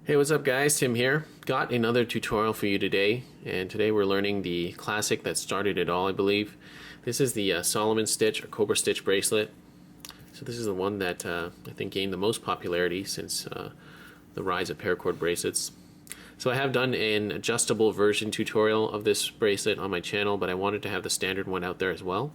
Hey, what's up guys? Tim here. Got another tutorial for you today, and today we're learning the classic that started it all, I believe. This is the Solomon stitch or Cobra stitch bracelet. So this is the one that I think gained the most popularity since the rise of paracord bracelets. So I have done an adjustable version tutorial of this bracelet on my channel, but I wanted to have the standard one out there as well.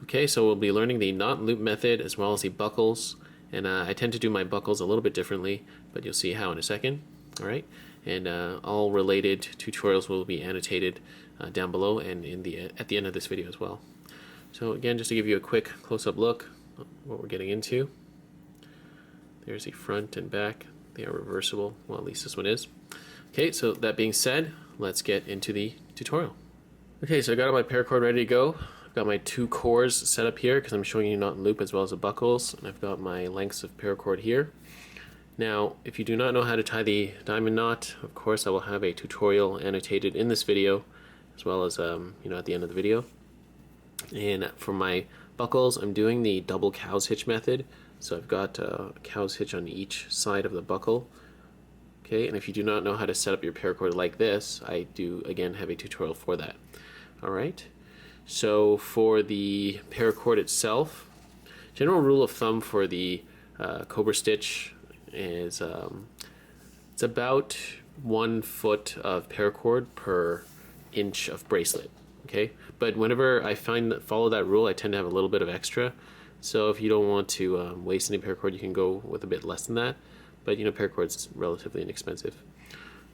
Okay, so we'll be learning the knot and loop method as well as the buckles. And I tend to do my buckles a little bit differently, but you'll see how in a second. All right, and all related tutorials will be annotated down below and at the end of this video as well. So again, just to give you a quick close-up look at what we're getting into. There's the front and back. They are reversible. Well, at least this one is. Okay, so that being said, let's get into the tutorial. Okay, so I got my paracord ready to go. I've got my two cores set up here because I'm showing you knot and loop as well as the buckles, and I've got my lengths of paracord here. Now, if you do not know how to tie the diamond knot, of course I will have a tutorial annotated in this video, as well as at the end of the video. And for my buckles, I'm doing the double cow's hitch method. So I've got a cow's hitch on each side of the buckle. Okay, and if you do not know how to set up your paracord like this, I do again have a tutorial for that. All right. So for the paracord itself, general rule of thumb for the Cobra stitch is it's about 1 foot of paracord per inch of bracelet. Okay, but whenever I follow that rule, I tend to have a little bit of extra. So if you don't want to waste any paracord, you can go with a bit less than that. But paracord's relatively inexpensive.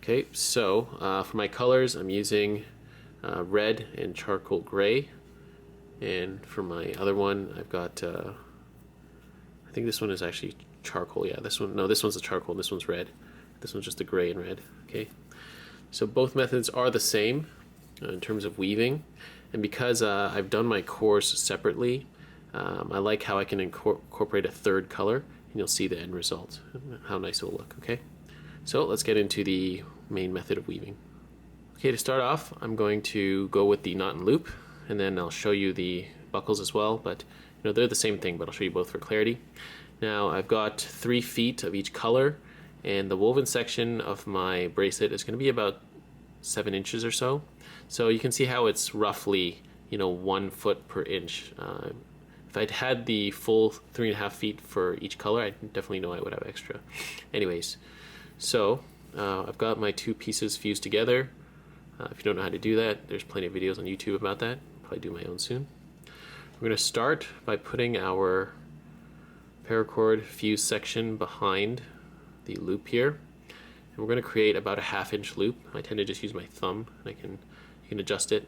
Okay, so for my colors, I'm using red and charcoal gray, and for my other one I've got I think this one is actually charcoal. Yeah, this one's a charcoal and this one's red. This one's just a gray and red. Okay, so both methods are the same in terms of weaving, and because I've done my cores separately, I like how I can incorporate a third color, and you'll see the end result, how nice it will look. Okay, so let's get into the main method of weaving. Okay, to start off, I'm going to go with the knot and loop, and then I'll show you the buckles as well, but they're the same thing, but I'll show you both for clarity. Now I've got 3 feet of each color, and the woven section of my bracelet is going to be about 7 inches or so. So you can see how it's roughly 1 foot per inch. If I'd had the full 3.5 feet for each color, I definitely know I would have extra. Anyways, so I've got my 2 pieces fused together. If you don't know how to do that, there's plenty of videos on YouTube about that. I'll probably do my own soon. We're going to start by putting our paracord fuse section behind the loop here. And we're going to create about a 1/2 inch loop. I tend to just use my thumb. You can adjust it.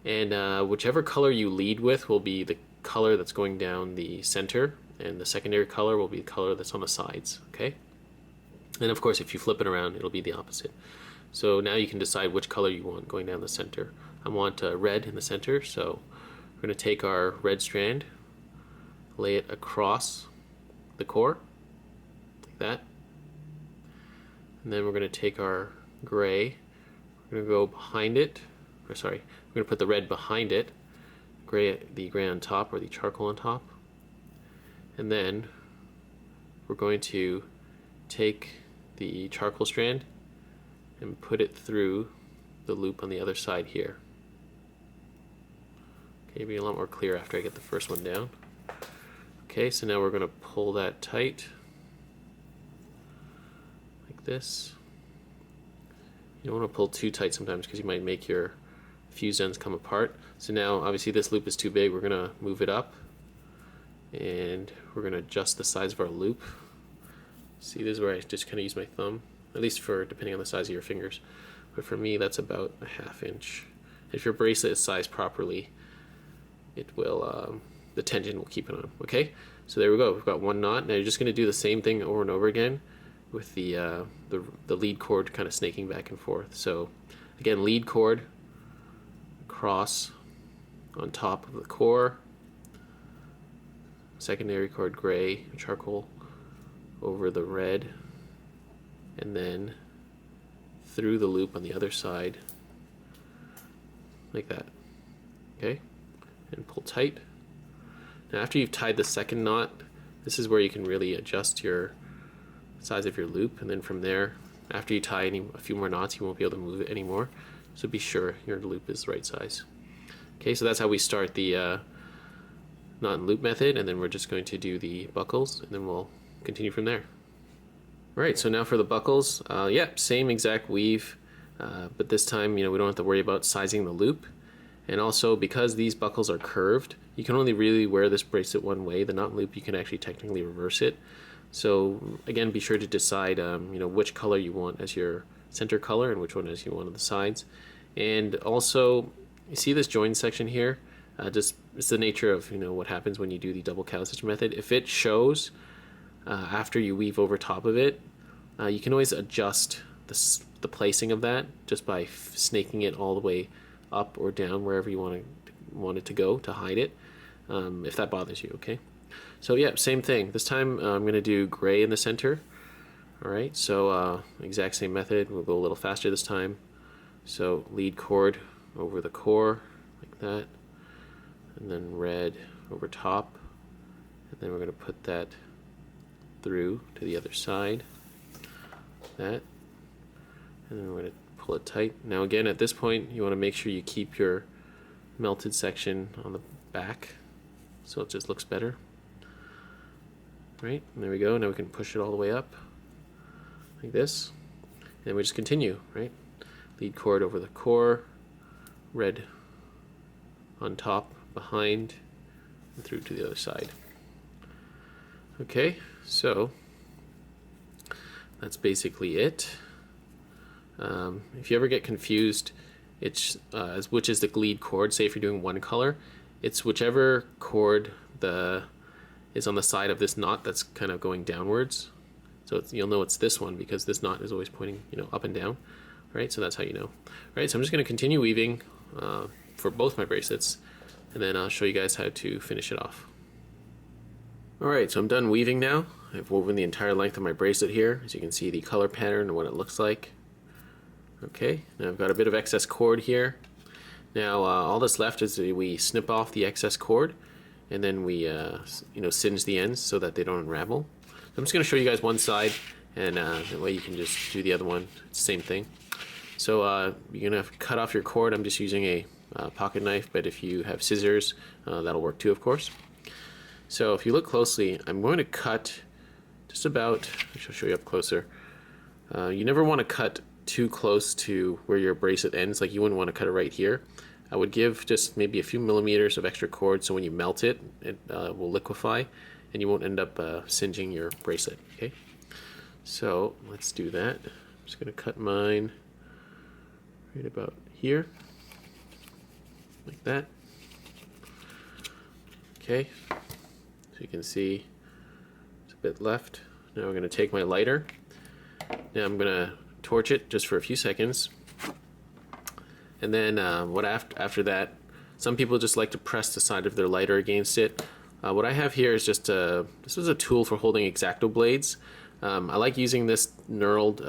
And whichever color you lead with will be the color that's going down the center, and the secondary color will be the color that's on the sides. Okay? And of course, if you flip it around, it'll be the opposite. So now you can decide which color you want going down the center. I want red in the center, so we're going to take our red strand, lay it across the core, like that. And then we're going to take our gray, we're going to go behind it, we're going to put the red behind it, the gray on top, or the charcoal on top. And then we're going to take the charcoal strand and put it through the loop on the other side here. Okay, be a lot more clear after I get the first one down. Okay, so now we're going to pull that tight like this. You don't want to pull too tight sometimes because you might make your fused ends come apart. So now obviously this loop is too big. We're going to move it up, and we're going to adjust the size of our loop. See, this is where I just kind of use my thumb, at least for depending on the size of your fingers. But for me, that's about a 1/2 inch. If your bracelet is sized properly, it will the tension will keep it on. Okay, so there we go. We've got 1 knot. Now you're just going to do the same thing over and over again with the lead cord kind of snaking back and forth. So again, lead cord across on top of the core, secondary cord gray charcoal over the red, and then through the loop on the other side like that. Okay, and pull tight. Now after you've tied the second knot, this is where you can really adjust your size of your loop, and then from there, after you tie a few more knots, you won't be able to move it anymore. So be sure your loop is the right size. Okay, so that's how we start the knot and loop method, and then we're just going to do the buckles, and then we'll continue from there. Alright, so now for the buckles, same exact weave, but this time, we don't have to worry about sizing the loop. And also, because these buckles are curved, you can only really wear this bracelet one way. The knot and loop, you can actually technically reverse it. So again, be sure to decide, which color you want as your center color and which one as you want on the sides. And also, you see this join section here? It's the nature of what happens when you do the double cow stitch method. If it shows after you weave over top of it, you can always adjust the placing of that just by snaking it all the way up or down wherever you want it to go to hide it, if that bothers you. Okay, so yeah, same thing. This time I'm going to do gray in the center. Alright, so exact same method. We'll go a little faster this time. So lead cord over the core like that, and then red over top, and then we're going to put that through to the other side, that, and then we're going to pull it tight. Now again, at this point you want to make sure you keep your melted section on the back so it just looks better. Right, and there we go. Now we can push it all the way up like this, and we just continue, right? Lead cord over the core, red on top, behind, and through to the other side. Okay, so that's basically it. If you ever get confused, it's which is the lead cord. Say if you're doing one color, it's whichever cord is on the side of this knot that's kind of going downwards. So you'll know it's this one because this knot is always pointing, up and down. Right, so that's how you know. Right, so I'm just going to continue weaving for both my bracelets, and then I'll show you guys how to finish it off. Alright, so I'm done weaving now. I've woven the entire length of my bracelet here, as you can see the color pattern and what it looks like. Okay, now I've got a bit of excess cord here. Now all that's left is we snip off the excess cord, and then we singe the ends so that they don't unravel. So I'm just going to show you guys one side, and that way you can just do the other one. It's the same thing. So you're going to cut off your cord. I'm just using a pocket knife, but if you have scissors, that'll work too, of course. So if you look closely, I'm going to cut just about, I shall show you up closer. You never want to cut too close to where your bracelet ends. Like, you wouldn't want to cut it right here. I would give just maybe a few millimeters of extra cord so when you melt it, it will liquefy and you won't end up singeing your bracelet. Okay, so let's do that. I'm just going to cut mine right about here, like that. Okay, so you can see there's a bit left. Now I'm going to take my lighter. Now I'm going to torch it just for a few seconds, and then after that, some people just like to press the side of their lighter against it. What I have here is just this is a tool for holding X-Acto blades. I like using this knurled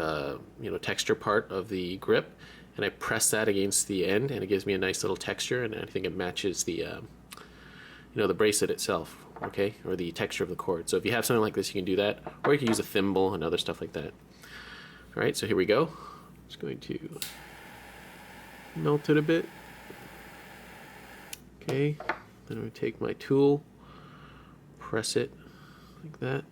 texture part of the grip, and I press that against the end, and it gives me a nice little texture, and I think it matches the the bracelet itself, okay, or the texture of the cord. So if you have something like this, you can do that, or you can use a thimble and other stuff like that. All right, so here we go. Just going to melt it a bit. Okay, then I'm going to take my tool, press it like that.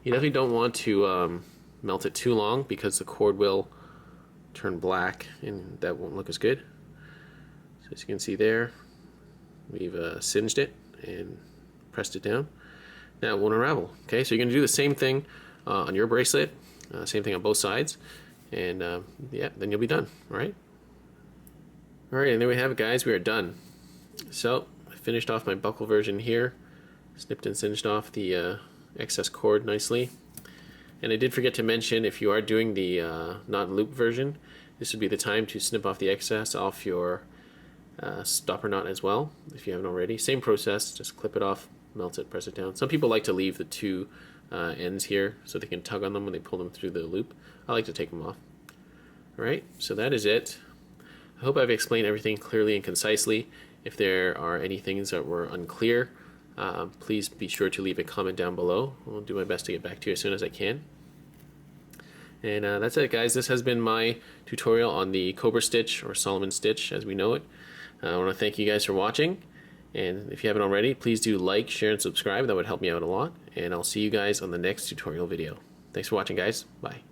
You definitely don't want to melt it too long because the cord will turn black and that won't look as good. So as you can see there, we've singed it and pressed it down. Now it won't unravel. Okay, so you're going to do the same thing on your bracelet, same thing on both sides, and then you'll be done. All right, and there we have it, guys. We are done. So I finished off my buckle version here, snipped and singed off the excess cord nicely. And I did forget to mention, if you are doing the knot and loop version, this would be the time to snip off the excess off your stopper knot as well, if you haven't already. Same process, just clip it off, melt it, press it down. Some people like to leave the two ends here so they can tug on them when they pull them through the loop. I like to take them off. Alright, so that is it. I hope I've explained everything clearly and concisely. If there are any things that were unclear, please be sure to leave a comment down below. I'll do my best to get back to you as soon as I can. And that's it, guys. This has been my tutorial on the Cobra stitch, or Solomon stitch as we know it. I want to thank you guys for watching, and if you haven't already, please do like, share, and subscribe. That would help me out a lot, and I'll see you guys on the next tutorial video. Thanks for watching, guys. Bye.